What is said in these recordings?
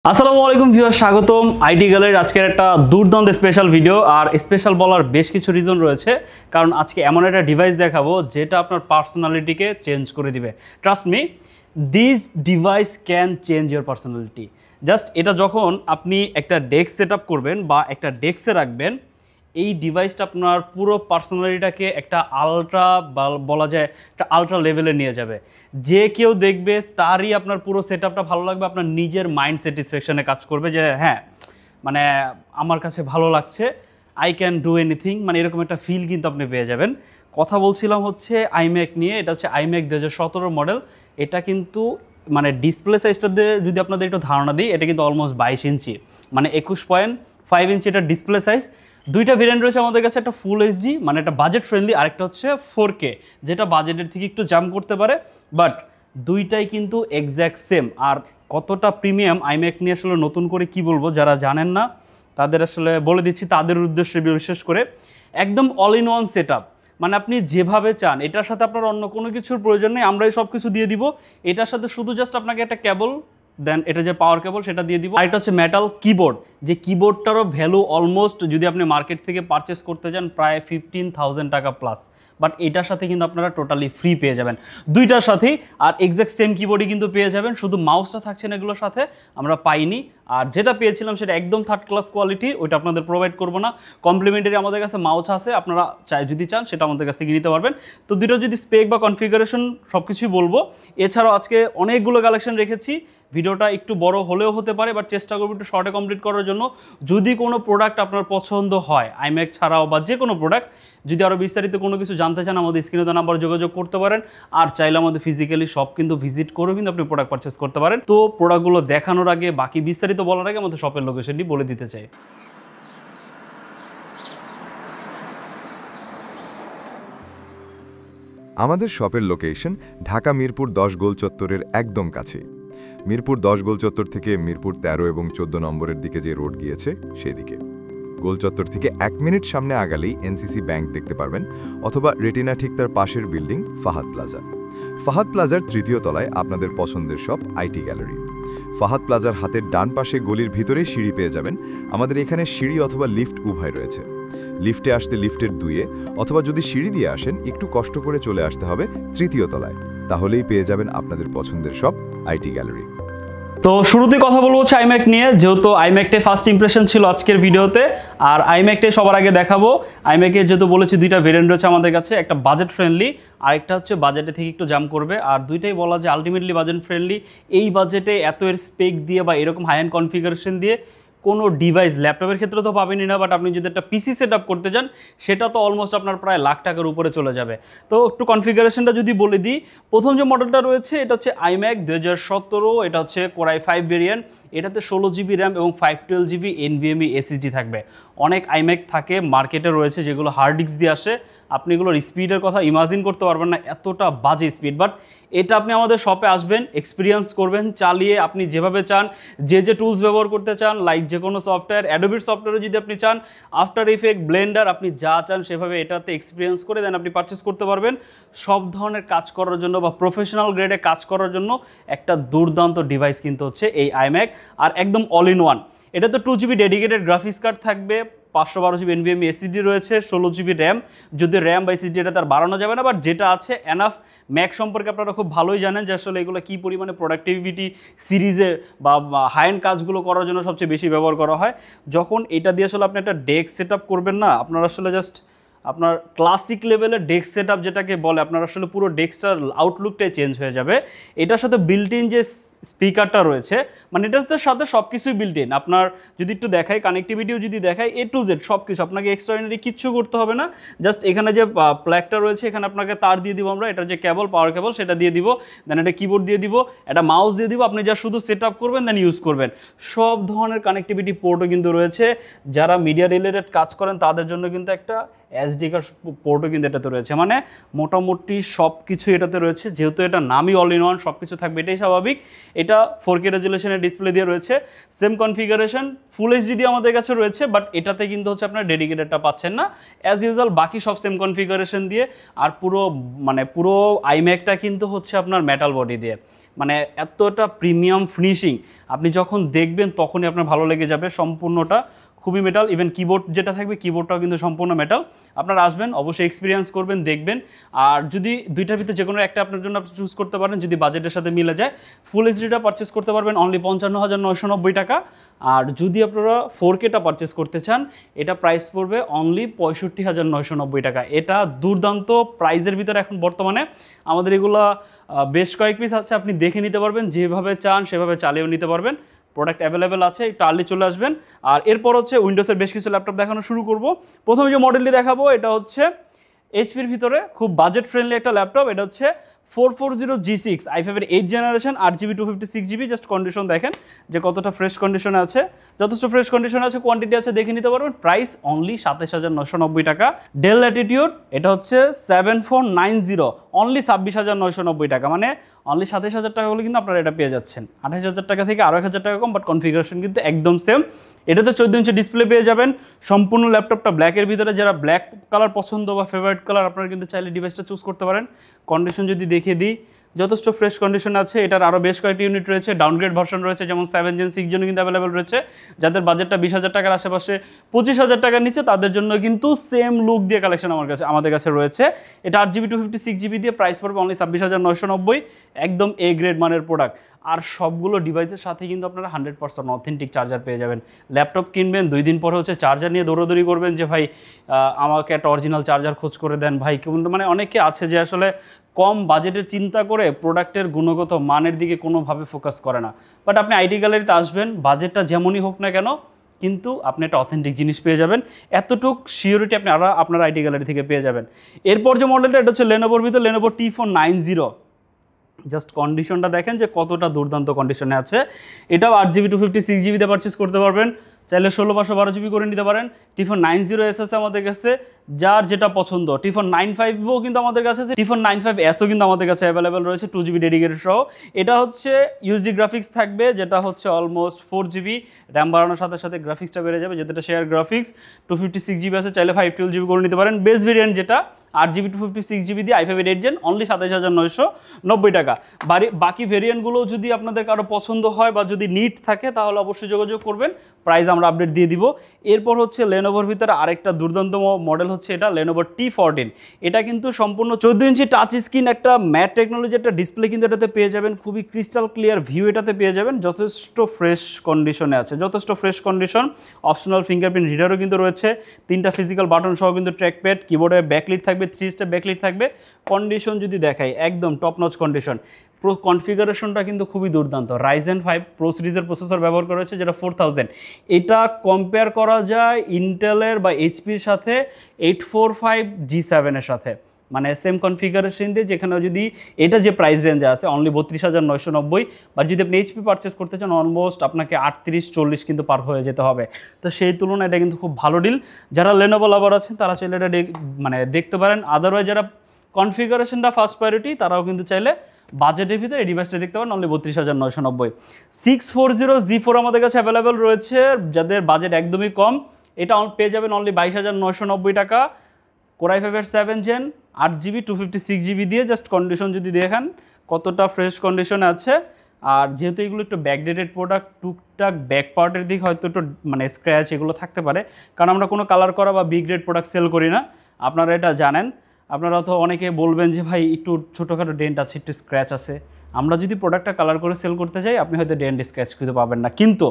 আসসালামু আলাইকুম ভিউয়ার, স্বাগতম আইটি গ্যালারির আজকের একটা দুর্দান্ত স্পেশাল ভিডিও। আর স্পেশাল বলার বেশ কিছু রিজন রয়েছে, কারণ আজকে এমন একটা ডিভাইস দেখাবো যেটা আপনার পার্সোনালিটিকে চেঞ্জ করে দিবে। Trust me, this device can change your personality. Just এটা যখন আপনি একটা ডেস্ক সেট আপ করবেন বা একটা ডেস্কে রাখবেন, এই ডিভাইসটা আপনার পুরো পার্সোনালিটিটাকে একটা আলট্রা বলা যায় একটা আলট্রা লেভেলে নিয়ে যাবে। যে কেউ দেখবে তারই আপনার পুরো সেট আপটা ভালো লাগবে, আপনার নিজের মাইন্ড স্যাটিসফ্যাকশনে কাজ করবে যে হ্যাঁ, মানে আমার কাছে ভালো লাগছে, আই ক্যান ডু এনিথিং, মানে এরকম একটা ফিল কিন্তু আপনি পেয়ে যাবেন। কথা বলছিলাম হচ্ছে আইম্যাক নিয়ে। এটা হচ্ছে আইম্যাক 2017 মডেল। এটা কিন্তু মানে ডিসপ্লে সাইজটা দিয়ে যদি আপনাদের একটু ধারণা দিই, এটা কিন্তু অলমোস্ট 22 ইঞ্চি, মানে 21.5 ইঞ্চি এটা ডিসপ্লে সাইজ। দুইটা ভেরিয়েন্ট রয়েছে আমাদের কাছে, একটা ফুল এইচডি মানে একটা বাজেট ফ্রেন্ডলি, আরেকটা হচ্ছে 4K যেটা বাজেটের থেকে একটু জাম্প করতে পারে, বাট দুইটাই কিন্তু এক্স্যাক্ট সেম। আর কতটা প্রিমিয়াম আইম্যাক নিয়ে আসলে নতুন করে কি বলবো, যারা জানেন না তাদের আসলে বলে দিচ্ছি, তাদের উদ্দেশ্যে বিশেষ করে একদম all in one set up. মানে আপনি যেভাবে চান, এটার সাথে আপনার অন্য কোনো কিছুর প্রয়োজন নেই, আমরাই সব কিছু দিয়ে দিব। এটার সাথে শুধু জাস্ট আপনাকে একটা কেবল, দেন এটা যে পাওয়ার কেবল সেটা দিয়ে দিব। আর এটা হচ্ছে মেটাল কিবোর্ড, যে কিবোর্ডটারও ভ্যালু অলমোস্ট যদি আপনি মার্কেট থেকে পারচেস করতে যান প্রায় 15,000 টাকা প্লাস, বাট এটার সাথে কিন্তু আপনারা টোটালি ফ্রি পেয়ে যাবেন দুইটার সাথেই। আর এক্স্যাক্ট সেম কিবোর্ডই কিন্তু পেয়ে যাবেন, শুধু মাউসটা থাকছে না এগুলোর সাথে, আমরা পাইনি। আর যেটা পেয়েছিলাম সেটা একদম থার্ড ক্লাস কোয়ালিটি, ওইটা আপনাদের প্রোভাইড করবো না। কমপ্লিমেন্টারি আমাদের কাছে মাউস আছে, আপনারা যদি চান সেটা আমাদের কাছ থেকে নিতে পারবেন। তো দুটো যদি স্পেক বা কনফিগারেশন সব কিছুই বলবো। এছাড়াও আজকে অনেকগুলো কালেকশন রেখেছি, ভিডিওটা একটু বড় হলেও হতে পারে, বাট চেষ্টা করবো একটু শর্টে কমপ্লিট করার জন্য। যদি কোনো প্রোডাক্ট আপনার পছন্দ হয়, আইম্যাক ছাড়াও বা যে কোনো প্রোডাক্ট, যদি আরও বিস্তারিত কোনো কিছু জানতে চান, আমাদের স্ক্রিনে দেওয়া নাম্বারে যোগাযোগ করতে পারেন। আর চাইলে আমাদের ফিজিক্যালি সব কিন্তু ভিজিট করেও কিন্তু আপনি প্রোডাক্ট পারচেস করতে পারেন। তো প্রোডাক্টগুলো দেখানোর আগে, বাকি বিস্তারিত বলার আগে আমাদের শপের লোকেশনটি বলে দিতে চাই। আমাদের শপের লোকেশন ঢাকা মিরপুর 10 গোল চত্বরের একদম কাছে। মিরপুর 10 গোল চত্বর থেকে মিরপুর 13 এবং 14 নম্বরের দিকে যে রোড গিয়েছে সেদিকে। গোল চত্বর থেকে 1 মিনিট সামনে আগালেই এনসিসি ব্যাংক দেখতে পারবেন, অথবা রেটিনা ঠিক তার পাশের বিল্ডিং ফাহাদ প্লাজা। ফাহাদ প্লাজার 3য় তলায় আপনাদের পছন্দের শপ আইটি গ্যালারি। ফাহাদ প্লাজার হাতের ডান পাশে গলির ভিতরে সিঁড়ি পেয়ে যাবেন। আমাদের এখানে সিঁড়ি অথবা লিফট উভয় রয়েছে। লিফটে আসলে লিফটের 2-এ, অথবা যদি সিঁড়ি দিয়ে আসেন একটু কষ্ট করে চলে আসতে হবে 3য় তলায়, তাহলেই পেয়ে যাবেন আপনাদের পছন্দের শপ আইটি গ্যালারি। তো শুরুতেই কথা বলবো হচ্ছে আইম্যাক নিয়ে, যেহেতু আইম্যাকটাই ফার্স্ট ইমপ্রেশন ছিল আজকের ভিডিওতে, আর আইম্যাকটাই সবার আগে দেখাবো। আইম্যাকের যেহেতু বলেছি দুইটা ভেরিয়েন্ট রয়েছে আমাদের কাছে, একটা বাজেট ফ্রেন্ডলি, আরেকটা হচ্ছে বাজেটে থেকে একটু জাম্প করবে। আর দুইটাই বলা যে আলটিমেটলি বাজেট ফ্রেন্ডলি। এই বাজেটে এত এর স্পেক দিয়ে বা এরকম হাই এন্ড কনফিগারেশন দিয়ে কোনো ডিভাইস, ল্যাপটপের ক্ষেত্রে তো পাবেনই না, বাট আপনি যদি একটা পিসি সেট আপ করতে চান সেটা তো অলমোস্ট আপনার প্রায় লাখ টাকার উপরে চলে যাবে। তো একটু কনফিগারেশনটা যদি বলে দিই, প্রথম যে মডেলটা রয়েছে এটা হচ্ছে আইম্যাক 2017, এটা হচ্ছে কোরাই 5 ভেরিয়েন্ট। এটাতে 16GB র্যাম এবং 512GB NVMe SSD থাকবে। অনেক আইম্যাক থাকে মার্কেটে রয়েছে যেগুলো হার্ড ডিস্ক দিয়ে আসে, আপনি এগুলোর স্পিডের কথা ইমাজিন করতে পারবেন না, এতটা বাজে স্পিড। বাট এটা আপনি আমাদের শপে আসবেন, এক্সপিরিয়েন্স করবেন, চালিয়ে আপনি যেভাবে চান, যে টুলস ব্যবহার করতে চান, লাইক যে কোনো সফটওয়্যার, অ্যাডোবির সফটওয়্যারে যদি আপনি চান, আফটার ইফেক্ট, ব্লেন্ডার, আপনি যা চান সেভাবে এটাতে এক্সপিরিয়েন্স করে দেন আপনি পারচেস করতে পারবেন। সব ধরনের কাজ করার জন্য বা প্রফেশনাল গ্রেডে কাজ করার জন্য একটা দুর্দান্ত ডিভাইস কিন্তু হচ্ছে এই আইম্যাক। আর একদম অল ইন ওয়ান। এটা তো 2GB ডেডিকেটেড গ্রাফিক্স কার্ড থাকবে, 512GB NVMe SSD রয়েছে, 16GB র্যাম। যদি র্যাম বা SSD এটা তার বাড়ানো যাবে না, বাট যেটা আছে এনাফ। ম্যাক সম্পর্কে আপনারা খুব ভালোই জানেন যে আসলে এগুলো কী পরিমাণে প্রোডাক্টিভিটি সিরিজে বা হাই এন্ড কাজগুলো করার জন্য সবচেয়ে বেশি ব্যবহার করা হয়। যখন এটা দিয়ে আসলে আপনি একটা ডেস্ক সেট আপ করবেন না, আপনার আসলে জাস্ট আপনার ক্লাসিক লেভেলের ডেস্ক সেট আপ যেটাকে বলে, আপনার আসলে পুরো ডেস্কটার আউটলুকটাই চেঞ্জ হয়ে যাবে। এটার সাথে বিল্ট ইন যে স্পিকারটা রয়েছে, মানে এটার সাথে সব কিছুই বিল্ট ইন। আপনার যদি একটু দেখাই, কানেক্টিভিটিও যদি দেখাই, A to Z সব কিছু, আপনাকে এক্সট্রাঅর্ডিনারি কিচ্ছু করতে হবে না। জাস্ট এখানে যে প্লাগটা রয়েছে, এখানে আপনাকে তার দিয়ে দিব আমরা, এটার যে কেবল, পাওয়ার কেবল সেটা দিয়ে দিব, দেন একটা কিবোর্ড দিয়ে দিব, একটা মাউস দিয়ে দিব, আপনি যা শুধু সেট আপ করবেন দেন ইউজ করবেন। সব ধরনের কানেক্টিভিটি পোর্টও কিন্তু রয়েছে। যারা মিডিয়া রিলেটেড কাজ করেন তাদের জন্য কিন্তু একটা এসডি কার্ড পোর্টও কিন্তু এটাতে রয়েছে, মানে মোটামুটি সব কিছু এটাতে রয়েছে। যেহেতু এটা নামই অল ইন ওয়ান, সব কিছু থাকবে, এটাই স্বাভাবিক। এটা 4K রেজুলেশনের ডিসপ্লে দিয়ে রয়েছে, সেম কনফিগারেশন ফুল এইচডি দিয়ে আমাদের কাছে রয়েছে, বাট এটাতে কিন্তু হচ্ছে আপনার ডেডিকেটেডটা পাচ্ছেন না। অ্যাজ ইউজুয়াল বাকি সব সেম কনফিগারেশন দিয়ে, আর পুরো আইম্যাকটা কিন্তু হচ্ছে আপনার মেটাল বডি দিয়ে, মানে এতটা প্রিমিয়াম ফিনিশিং, আপনি যখন দেখবেন তখনই আপনার ভালো লেগে যাবে। সম্পূর্ণটা খুবই মেটাল, ইভেন কিবোর্ড যেটা থাকবে কিবোর্ডটাও কিন্তু সম্পূর্ণ মেটাল। আপনারা আসবেন, অবশ্যই এক্সপিরিয়েন্স করবেন, দেখবেন। আর যদি দুইটার ভিতরে যে কোনো একটা আপনার জন্য আপনি চুজ করতে পারেন, যদি বাজেটের সাথে মিলে যায়, ফুল এইচডিটা পারচেস করতে পারবেন অনলি 55,990 টাকা। আর যদি আপনারা 4Kটা পারচেস করতে চান, এটা প্রাইস পড়বে অনলি 65,990 টাকা। এটা দুর্দান্ত প্রাইজের ভিতরে এখন বর্তমানে আমাদের এগুলো বেশ কয়েক পিস আছে, আপনি দেখে নিতে পারবেন, যেভাবে চান সেভাবে চালিয়েও নিতে পারবেন। প্রোডাক্ট অ্যাভেলেবেল আছে, একটু আর্লি চলে আসবেন। আর এরপর হচ্ছে উইন্ডোজের বেশ কিছু ল্যাপটপ দেখানো শুরু করব। প্রথমে যে মডেলটি দেখাবো এটা হচ্ছে এইচপির ভিতরে খুব বাজেট ফ্রেন্ডলি একটা ল্যাপটপ। এটা হচ্ছে 440G6 i5-এর 8th generation, 8GB 256GB। Just condition দেখেন যে কতটা ফ্রেশ কন্ডিশনে আছে, যথেষ্ট ফ্রেশ কন্ডিশনে আছে, কোয়ান্টিটি আছে, দেখে নিতে পারবেন। প্রাইস অনলি 27,990 টাকা। ডেল ল্যাটিটিউড, এটা হচ্ছে 7490, অনলি 26,990 টাকা, মানে অনলি 27,000 টাকা হলে কিন্তু আপনারা এটা পেয়ে যাচ্ছেন। 28,000 টাকা থেকে আরও 1,000 টাকা কম, বাট কনফিগারেশন কিন্তু একদম সেম। এটাতে 14 ইঞ্চি ডিসপ্লে পেয়ে যাবেন। সম্পূর্ণ ল্যাপটপটা ব্ল্যাকের ভিতরে, যারা ব্ল্যাক কালার পছন্দ বা ফেভারিট কালার, আপনারা কিন্তু চাইলে ডিভাইসটা চুজ করতে পারেন। কন্ডিশন যদি দেখিয়ে দিই, যথেষ্ট ফ্রেশ কন্ডিশন আছে। এটার আরও বেশ কয়েকটি ইউনিট রয়েছে, ডাউনগ্রেড ভার্সন রয়েছে, যেমন 7 Gen 6 Gen কিন্তু অ্যাভেলেবেল রয়েছে। যাদের বাজেটটা 20,000 টাকার আশেপাশে, 25,000 টাকার নিচে, তাদের জন্য কিন্তু সেম লুক দিয়ে কালেকশন আমাদের কাছে রয়েছে। এটা 8GB 256GB দিয়ে, প্রাইস পড়বে অনলি 26,990। একদম এ গ্রেড মানের প্রোডাক্ট। আর সবগুলো ডিভাইসের সাথে কিন্তু আপনারা 100% অথেন্টিক চার্জার পেয়ে যাবেন। ল্যাপটপ কিনবেন, 2 দিন পরে হচ্ছে চার্জার নিয়ে দৌড়াদৌড়ি করবেন যে ভাই আমাকে একটা অরিজিনাল চার্জার খোঁজ করে দেন ভাই। মানে অনেকে আছে যে আসলে কম বাজেটের চিন্তা করে প্রোডাক্টের গুণগত মানের দিকে কোনোভাবে ফোকাস করে না। বাট আপনি আইটি গ্যালারিতে আসবেন, বাজেটটা যেমনই হোক না কেন, কিন্তু আপনি একটা অথেন্টিক জিনিস পেয়ে যাবেন। এতটুক সিওরিটি আপনি আপনার আইটি গ্যালারি থেকে পেয়ে যাবেন। এরপর যে মডেলটা, এটা হচ্ছে লেনোভোর ভিতরে লেনোভো T490। জাস্ট কন্ডিশনটা দেখেন যে কতটা দুর্দান্ত কন্ডিশনে আছে। এটাও 8GB 256GB তে পারচেস করতে পারবেন, চাইলে 16/512GB করে নিতে পারেন। T490S আছে আমাদের কাছে, যার যেটা পছন্দ। T495ও কিন্তু আমাদের কাছে আছে, T495Sও কিন্তু আমাদের কাছে অ্যাভেলেবেল রয়েছে 2GB ডেডিকেটেড সহ। এটা হচ্ছে ইউএসডি গ্রাফিক্স থাকবে, যেটা হচ্ছে অলমোস্ট 4GB। র্যাম বাড়ানোর সাথে সাথে গ্রাফিক্সটা বেড়ে যাবে, যেটা শেয়ার গ্রাফিক্স। 256GB আছে, চাইলে 512GB করে নিতে পারেন। বেস ভেরিয়েন্ট যেটা 8GB 256GB দিয়ে i5-এর 8th Gen, অনলি 27,990 টাকা। বাকি ভেরিয়েন্টগুলো যদি আপনাদের কারো পছন্দ হয় বা যদি নিড থাকে, তাহলে অবশ্যই যোগাযোগ করবেন, প্রাইস আমরা আপডেট দিয়ে দিব। এরপর হচ্ছে লেনোভোর ভিতরে আরেকটা দুর্দান্ত মডেল হচ্ছে এটা লেনোভো T14। এটা কিন্তু সম্পূর্ণ 14 ইঞ্চি টাচ স্ক্রিন, একটা ম্যাট টেকনোলজি, একটা ডিসপ্লে কিন্তু এটাতে পেয়ে যাবেন। খুবই ক্রিস্টাল ক্লিয়ার ভিউ এটাতে পেয়ে যাবেন। যথেষ্ট ফ্রেশ কন্ডিশনে আছে, যথেষ্ট ফ্রেশ কন্ডিশন। অপশনাল ফিঙ্গারপ্রিন্ট রিডারও কিন্তু রয়েছে, 3টা ফিজিক্যাল বাটন সহ কিন্তু ট্র্যাকপ্যাড, কিবোর্ডে ব্যাকলিট থাকবে, 3 স্টেপ ব্যাকলিট থাকবে। কন্ডিশন যদি দেখাই, একদম টপ নচ কন্ডিশন। কনফিগারেশনটা কিন্তু খুবই দুর্দান্ত। Ryzen 5 প্রো সিরিজের প্রসেসর ব্যবহার করা হয়েছে, যেটা 4000। এটা কম্পেয়ার করা যায় ইন্টেলের বা এইচপির সাথে 845G7 এর সাথে, মানে সেম কনফিগারেশন দিয়ে। যেখানে যদি এটা যে প্রাইস রেঞ্জে আছে অনলি 32,990, বা যদি আপনি এইচপি পারচেস করতে চান অলমোস্ট আপনাকে 38-40 কিন্তু পার হয়ে যেতে হবে। তো সেই তুলনায় এটা কিন্তু খুব ভালো ডিল। যারা লেনোভো লাভার আছেন তারা চাইলে এটা মানে দেখতে পারেন। আদারওয়াইজ যারা কনফিগারেশনটা ফার্স্ট প্রায়োরিটি, তারাও কিন্তু চাইলে বাজেটের ভিতরে এই ডিভাইসটা দেখতে পারেন, অনলি 32,990। 640G4 আমাদের কাছে অ্যাভেলেবেল রয়েছে, যাদের বাজেট একদমই কম। এটা পেয়ে যাবেন অনলি 22,990 টাকা। Core i5-এর 7th Gen, 8GB 256GB দিয়ে। জাস্ট কন্ডিশন যদি দেখেন কতটা ফ্রেশ কন্ডিশনে আছে। আর যেহেতু এগুলো একটু ব্যাকডেটেড প্রোডাক্ট, টুকটাক ব্যাক পার্টের দিক হয়তো একটু মানে স্ক্র্যাচ এগুলো থাকতে পারে, কারণ আমরা কোনো কালার করা বা বি গ্রেড প্রোডাক্ট সেল করি না, আপনারা এটা জানেন। আপনারা তো অনেকে বলবেন যে ভাই একটু ছোটোখাটো ডেন্ট আছে, একটু স্ক্র্যাচ আছে। আমরা যদি প্রোডাক্টটা কালার করে সেল করতে যাই, আপনি হয়তো ডেন্ট স্ক্র্যাচ খুঁজে পাবেন না, কিন্তু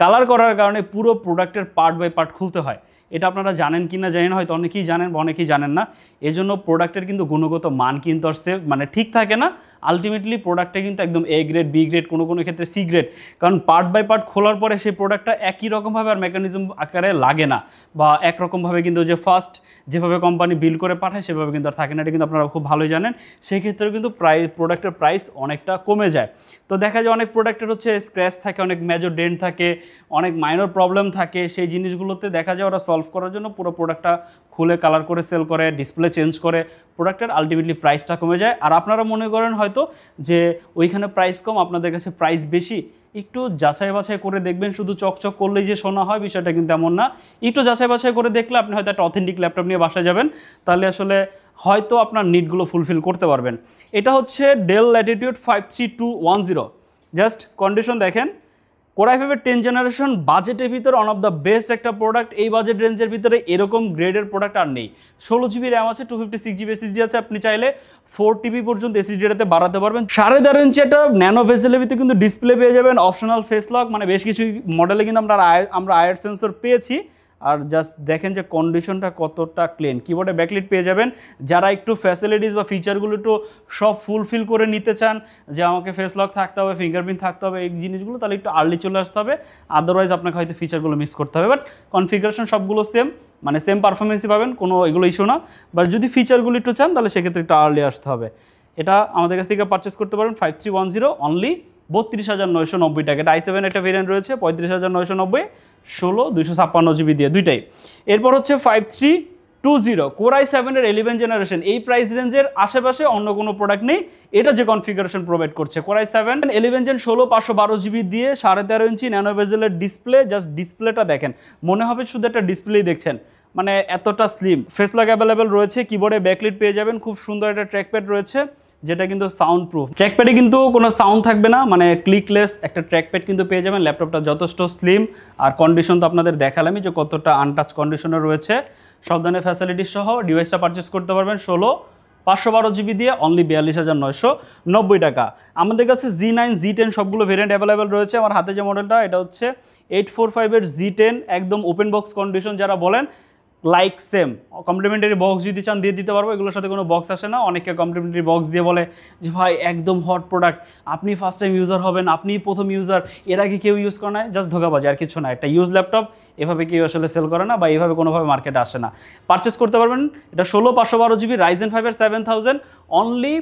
কালার করার কারণে পুরো প্রোডাক্টের পার্ট বাই পার্ট খুলতে হয়। এটা আপনারা জানেন কি না জানেন, হয়তো অনেকেই জানেন বা অনেকেই জানেন না। এজন্য প্রোডাক্টের কিন্তু গুণগত মান কিন্তু আসছে মানে ঠিক থাকে না, আলটিমেটলি প্রোডাক্টটা কিন্তু একদম এ গ্রেড, বি গ্রেড, কোনো কোনো ক্ষেত্রে সি গ্রেড। কারণ পার্ট বাই পার্ট খোলার পরে সেই প্রোডাক্টটা একই রকমভাবে আর মেকানিজম আকারে লাগে না, বা একরকমভাবে কিন্তু যে ফার্স্ট যেভাবে কোম্পানি বিল করে পাঠায় সেভাবে কিন্তু আর থাকে না। এটা কিন্তু আপনারা খুব ভালোই জানেন। সেই ক্ষেত্রে কিন্তু প্রোডাক্টের প্রাইস অনেকটা কমে যায়। তো দেখা যায় অনেক প্রোডাক্টের হচ্ছে স্ক্র্যাচ থাকে, অনেক মেজর ডেন্ট থাকে, অনেক মাইনর প্রবলেম থাকে। সেই জিনিসগুলোতে দেখা যায় ওরা সলভ করার জন্য পুরো প্রোডাক্টটা খুলে কালার করে সেল করে, ডিসপ্লে চেঞ্জ করে, প্রোডাক্টের আলটিমেটলি প্রাইসটা কমে যায়। আর আপনারা মনে করেন হয়তো যে ওইখানে প্রাইস কম, আপনাদের কাছে প্রাইস বেশি। একটু যাচাই বাছাই করে দেখবেন। শুধু চকচক করলেই যে শোনা হয় বিষয়টা কিন্তু এমন না। একটু যাচাই বাছাই করে দেখলে আপনি হয়তো একটা অথেন্টিক ল্যাপটপ নিয়ে বাসায় যাবেন, তাহলে আসলে হয়তো আপনার নিডগুলো ফুলফিল করতে পারবেন। এটা হচ্ছে ডেল ল্যাটিটিউড 53210। জাস্ট কন্ডিশন দেখেন, Core i5 10 জেনারেশন বাজেটের ভিতরে ওয়ান অফ দ্য বেস্ট একটা প্রোডাক্ট। এই বাজেট রেঞ্জের ভিতরে এরকম গ্রেডের প্রোডাক্ট আর নেই। 16 জিবি র্যাম আছে, 256 জিবি এসএসডি আছে, আপনি চাইলে 4 টিবি পর্যন্ত এসএসডিটাতে বাড়াতে পারবেন। 13.5 ইঞ্চি একটা ন্যানো ভেসেলের ভিতরে কিন্তু ডিসপ্লে পেয়ে যাবেন, অপশনাল ফেস লক, মানে বেশ কিছু মডেলে কিন্তু আমরা আয়ার সেন্সর পেয়েছি। আর জাস্ট দেখেন যে কন্ডিশনটা কতটা ক্লিন। কিবোর্ডে ব্যাকলিট পেয়ে যাবেন। যারা একটু ফ্যাসিলিটিস বা ফিচারগুলো একটু সব ফুলফিল করে নিতে চান, যে আমাকে ফেস লক থাকতে হবে, ফিঙ্গারপ্রিন্ট থাকতে হবে, এই জিনিসগুলো, তাহলে একটু আর্লি চলে আসতে হবে। আদারওয়াইজ আপনাকে হয়তো ফিচারগুলো মিস করতে হবে। বাট কনফিগারেশন সবগুলো সেম, মানে সেম পারফরমেন্সই পাবেন, কোনো এগুলো ইস্যু না। বাট যদি ফিচারগুলো একটু চান তাহলে সেক্ষেত্রে একটু আর্লি আসতে হবে। এটা আমাদের কাছ থেকে পারচেস করতে পারেন 5310 অনলি 32,990 টাকা। এটা i7 একটা ভেরিয়েন্ট রয়েছে 35,990, 16 256 জিবি দিয়ে দুইটাই। এরপর হচ্ছে 5320 Core i7 এর 11 জেনারেশন। এই প্রাইস রেঞ্জের আশেপাশে অন্য কোনো প্রোডাক্ট নেই। এটা যে কনফিগারেশন প্রোভাইড করছে Core i7 11 জেন 16 512 জিবি দিয়ে 13.5 ইঞ্চি ন্যানো বেজেলের ডিসপ্লে। জাস্ট ডিসপ্লেটা দেখেন, মনে হবে শুধু একটা ডিসপ্লেই দেখছেন, মানে এতটা স্লিম। ফেস লক অ্যাভেলেবেল রয়েছে, কিবোর্ডে ব্যাকলিট পেয়ে যাবেন, খুব সুন্দর একটা ট্র্যাকপ্যাড রয়েছে যেটা কিন্তু সাউন্ড প্রুফ। ট্র্যাকপ্যাডে কিন্তু কোনো সাউন্ড থাকবে না, মানে ক্লিকলেস একটা ট্র্যাকপ্যাড কিন্তু পেয়ে যাবেন। ল্যাপটপটা যথেষ্ট স্লিম, আর কন্ডিশন তো আপনাদের দেখালামই যে কতটা আনটাচ কন্ডিশনে রয়েছে। সব ধরনের ফ্যাসিলিটি সহ ডিভাইসটা পারচেস করতে পারবেন 16 512 জিবি দিয়ে অনলি 42,990 টাকা। আমাদের কাছে Z9 Z10 সবগুলো ভেরিয়েন্ট অ্যাভেলেবেল রয়েছে। আমার হাতে যে মডেলটা এটা হচ্ছে 845 এর Z10, একদম ওপেন বক্স কন্ডিশন। যারা বলেন লাইক সেম কমপ্লিমেন্টারি বক্স যদি চান দিয়ে দিতে পারবো, এগুলোর সাথে কোনো বক্স আসে না। অনেকে কমপ্লিমেন্টারি বক্স দিয়ে বলে যে ভাই একদম হট প্রোডাক্ট, আপনি ফার্স্ট টাইম ইউজার হবেন, আপনি প্রথম ইউজার, এর আগে কেউ ইউজ করে না। জাস্ট ধোকাবাজি, আর কিছু না। একটা ইউজ ল্যাপটপ এভাবে কেউ আসলে সেল করে না, বা এইভাবে কোনোভাবে মার্কেটে আসে না। পারচেস করতে পারবেন এটা 16 512 জিবি Ryzen 5 এর 7000 অনলি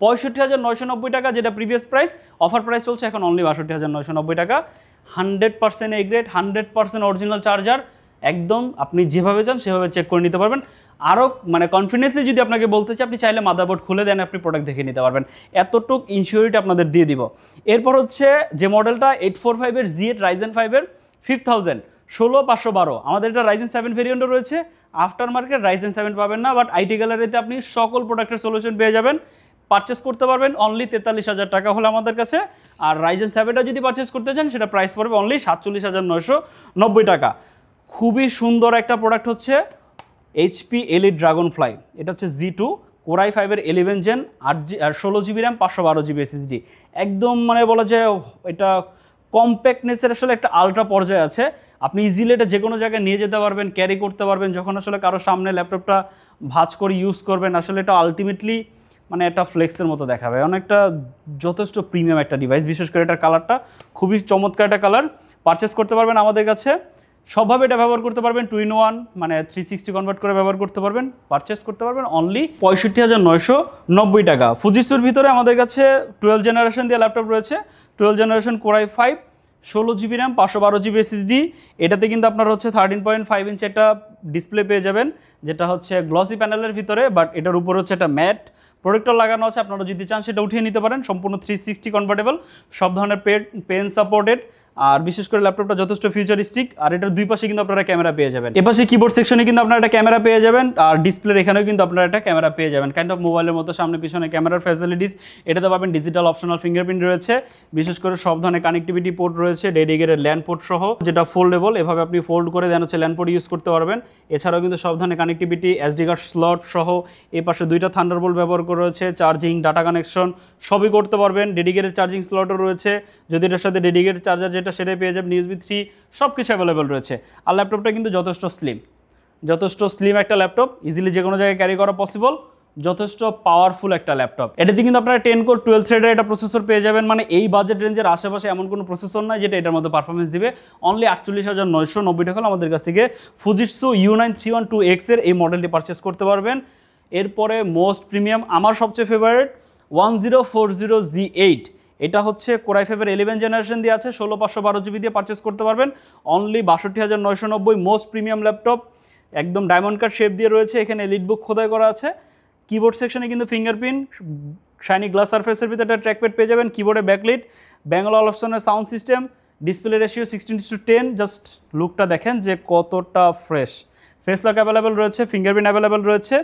65,990 টাকা, যেটা প্রিভিয়াস প্রাইস। অফার প্রাইস চলছে এখন অনলি 62,990 টাকা। 100% এ গ্রেড, 100% অরিজিনাল চার্জার, একদম আপনি যেভাবে চান সেভাবে চেক করে নিতে পারবেন। আরও মানে কনফিডেন্সলি যদি আপনাকে বলতে চাই, আপনি চাইলে মাদারবোর্ড খুলে দেন, আপনি প্রোডাক্ট দেখে নিতে পারবেন। এতটুক ইনসিওরিটি আপনাদের দিয়ে দিব। এরপর হচ্ছে যে মডেলটা 845 এর Z8 Ryzen 5 এর 5000 16 512। আমাদের এটা Ryzen 7 ভেরিয়েন্টও রয়েছে। আফটার মার্কেট Ryzen 7 পাবেন না, বাট আইটি গ্যালারিতে আপনি সকল প্রোডাক্টের সলিউশন পেয়ে যাবেন। পারচেস করতে পারবেন অনলি 43,000 টাকা হলে আমাদের কাছে। আর Ryzen 7টা যদি পারচেস করতে চান সেটা প্রাইস পড়বে অনলি 47,990 টাকা। খুবই সুন্দর একটা প্রোডাক্ট হচ্ছে HP Elite Dragonfly। এটা হচ্ছে Z2 Core i5 এর 11 gen 16 GB RAM 512 GB SSD. একদম মানে বলা যায় এটা কম্প্যাক্টনেসের আসলে একটা আলট্রা পর্যায়ে আছে। আপনি ইজিলি এটা যে কোনো জায়গায় নিয়ে যেতে পারবেন, ক্যারি করতে পারবেন। যখন আসলে কারো সামনে ল্যাপটপটা ভাঁজ করে ইউজ করবেন, আসলে এটা আলটিমেটলি মানে একটা ফ্লেক্সের মতো দেখাবে। অনেকটা যথেষ্ট প্রিমিয়াম একটা ডিভাইস। বিশেষ করে এটার কালারটা খুবই চমৎকার একটা কালার। পারচেস করতে পারবেন আমাদের কাছে, সবভাবে এটা ব্যবহার করতে পারবেন। 2-in-1 মানে 360 কনভার্ট করে ব্যবহার করতে পারবেন। পারচেস করতে পারবেন অনলি 65,990 টাকা। ফুজিসুর ভিতরে আমাদের কাছে 12 জেনারেশন দিয়ে ল্যাপটপ রয়েছে। 12 generation Core i5 16 GB RAM 512 GB SSD. এটাতে কিন্তু আপনার হচ্ছে 13.5 ইঞ্চি একটা ডিসপ্লে পেয়ে যাবেন, যেটা হচ্ছে গ্লসি প্যানেলের ভিতরে, বাট এটার উপর হচ্ছে একটা ম্যাট প্রোডাক্টর লাগানো আছে। আপনারা যদি চান সেটা উঠিয়ে নিতে পারেন। সম্পূর্ণ 360 কনভার্টেবল, সব ধরনের পেন সাপোর্টেড, আর বিশেষ করে ল্যাপটপটা যথেষ্ট ফিউচারিস্টিক। আর এটার দুই পাশে কিন্তু আপনারা ক্যামেরা পেয়ে যাবেন। এপাশে কিবোর্ড সেকশনে কিন্তু আপনারা একটা ক্যামেরা পেয়ে যাবেন, আর ডিসপ্লের এখানেও কিন্তু আপনারা একটা ক্যামেরা পেয়ে যাবেন। কাইন্ড অফ মোবাইলের মতো সামনে পিছনে ক্যামেরার ফ্যাসিলিটিস। এটাতে পাবেন ডিজিটাল অপশনাল ফিঙ্গারপ্রিন্ট রয়েছে, বিশেষ করে সব ধরনের কানেক্টিভিটি পোর্ট রয়েছে, ডেডিকেটেড ল্যান্ড পোর্ট সহ, যেটা ফোল্ডেবল। এভাবে আপনি ফোল্ড করে দেন হচ্ছে ল্যান্ড পোর্ট ইউজ করতে পারবেন। এছাড়াও কিন্তু সব ধরনের কানেক্টিভিটি SD কার্ড স্লট সহ, এই পাশে দুইটা থান্ডারবোল্ট ব্যবহার করা রয়েছে, চার্জিং, ডাটা কানেকশন সবই করতে পারবেন। ডেডিকেটেড চার্জিং স্লটও রয়েছে, যদি এটার সাথে ডেডিকেটেড চার্জার যেটা সেটাই পেয়ে যাবেন। USB 3 সব কিছু অ্যাভেলেবেল রয়েছে। আর ল্যাপটপটা কিন্তু যথেষ্ট স্লিম একটা ল্যাপটপ, ইজিলি যে কোনো জায়গায় ক্যারি করা পসিবল। যথেষ্ট পাওয়ারফুল একটা ল্যাপটপ। এটাতে কিন্তু আপনারা 10 কোর 12 থ্রেডের একটা প্রসেসর পেয়ে যাবেন, মানে এই বাজেট রেঞ্জের আশেপাশে এমন কোনো প্রসেসর নাই যেটা এটার মধ্যে পারফরমেন্স দিবে। অনলি 48,990 টাকা আমাদের কাছ থেকে ফুজিটসু U9 312X এর এই মডেলটি পারচেস করতে পারবেন। এরপরে মোস্ট প্রিমিয়াম, আমার সবচেয়ে ফেভারিট 1040Z8, এটা হচ্ছে কোর i5 এর 11 জেনারেশন দিয়ে আছে, 16512 জিবি দিয়ে পারচেস করতে পারবেন অনলি 62,990। মোস্ট প্রিমিয়াম ল্যাপটপ, একদম ডায়মন্ড কাট শেপ দিয়ে রয়েছে, এখানে এলিট বুক খোদাই করা আছে। কিবোর্ড সেকশনে কিন্তু ফিঙ্গারপ্রিন্ট, শাইনি গ্লাস সারফেসের ভিতরে একটা ট্র্যাকপ্যাড পেয়ে যাবেন, কিবোর্ডে ব্যাকলিট, ব্যাঙ্গল অপশনের sound system, display ratio 16:10। Just লুকটা দেখেন যে কতটা ফ্রেশ। ফেস লক অ্যাভেলেবেল রয়েছে, ফিঙ্গারপ্রিন্ট অ্যাভেলেবেল রয়েছে,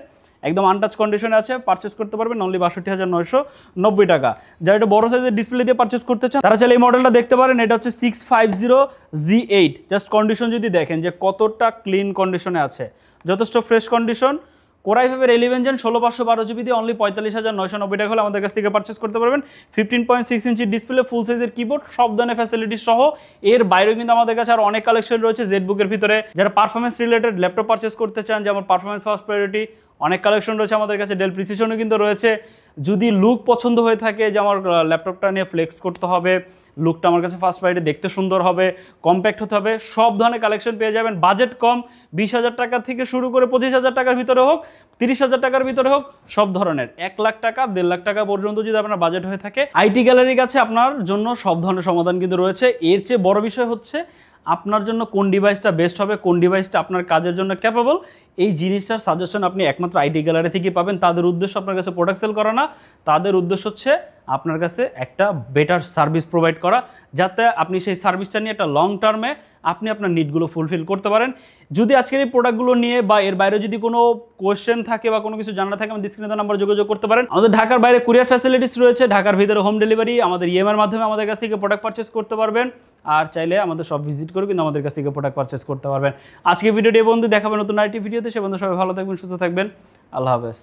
একদম আনটাচ কন্ডিশনে আছে, পারচেস করতে পারবেন অনলি 62,990 টাকা। যারা এটা বড় সাইজের ডিসপ্লে দিয়ে পারচেস করতে চান তারা চাইলে এই মডেলটা দেখতে পারেন। এটা হচ্ছে 650Z8। জাস্ট কন্ডিশন যদি দেখেন যে কতটা ক্লিন কন্ডিশনে আছে, যথেষ্ট ফ্রেশ কন্ডিশন। কোর i5 এর 11 জেন 16512 জিবি দিয়ে অনলি 45,990 টাকা হলে আমাদের কাছ থেকে পারচেস করতে পারবেন। 15.6 ইঞ্চি ডিসপ্লে, ফুল সাইজের কিবোর্ড, সব ধরনের ফ্যাসিলিটি সহ। এর বাইরেও কিন্তু আমাদের কাছে আর অনেক কালেকশন রয়েছে জেটবুকের ভিতরে। যারা পারফরমেন্স রিলেটেড ল্যাপটপ পারচেস করতে চান, যেমন পারফরমেন্স ফার্স্ট প্রায়োরিটি, অনেক কালেকশন রয়েছে আমাদের কাছে। ডেল প্রিসিশনও কিন্তু রয়েছে। যদি লুক পছন্দ হয়ে থাকে যে আমার ল্যাপটপটা নিয়ে ফ্লেক্স করতে হবে, লুকটা আমার কাছে ফার্স্ট প্রায়োরিটি, দেখতে সুন্দর হবে, কম্প্যাক্ট হতে হবে, সব ধরনের কালেকশন পেয়ে যাবেন। বাজেট কম, 20,000 টাকা থেকে শুরু করে 25,000 টাকার ভিতরে হোক, 30,000 টাকার ভিতরে হোক, সব ধরনের 1 লাখ টাকা 1.5 লাখ টাকা পর্যন্ত যদি আপনার বাজেট হয়ে থাকে, আইটি গ্যালারির কাছে আপনার জন্য সব ধরনের সমাধান কিন্তু রয়েছে। এর চেয়ে বড় বিষয় হচ্ছে আপনার জন্য কোন ডিভাইসটা বেস্ট হবে, কোন ডিভাইসটা আপনার কাজের জন্য ক্যাপেবল, এই জিনিসটার সাজেশন আপনি একমাত্র আইটি গ্যালারি থেকে পাবেন। তাদের উদ্দেশ্য আপনার কাছে প্রোডাক্ট সেল করা না, তাদের উদ্দেশ্য হচ্ছে আপনার কাছে একটা বেটার সার্ভিস প্রোভাইড করা, যাতে আপনি সেই সার্ভিসটা নিয়ে একটা লং টার্মে আপনি আপনার নিডগুলো ফুলফিল করতে পারেন। যদি আজকের এই প্রোডাক্টগুলো নিয়ে বা এর বাইরে যদি কোনো কোয়েশ্চেন থাকে বা কোনো কিছু জানা থাকে, আমাদের স্ক্রিনে নাম্বার যোগাযোগ করতে পারেন। আমাদের ঢাকার বাইরে কুরিয়ার ফ্যাসিলিটিস রয়েছে, ঢাকার ভিতরে হোম ডেলিভারি, আমাদের ইএমআইয়ের মাধ্যমে আমাদের কাছ থেকে প্রোডাক্ট পারচেস করতে পারবেন। আর চাইলে আমাদের সব ভিজিট করে কিন্তু আমাদের কাছ থেকে প্রোডাক্ট পারচেস করতে পারবেন। আজকে ভিডিওটি বন্ধু দেখাবেন নতুন আইটি ভিডিওতে। সে বন্ধু সবাই ভালো থাকবেন, সুস্থ থাকবেন, আল্লাহ হাফেজ।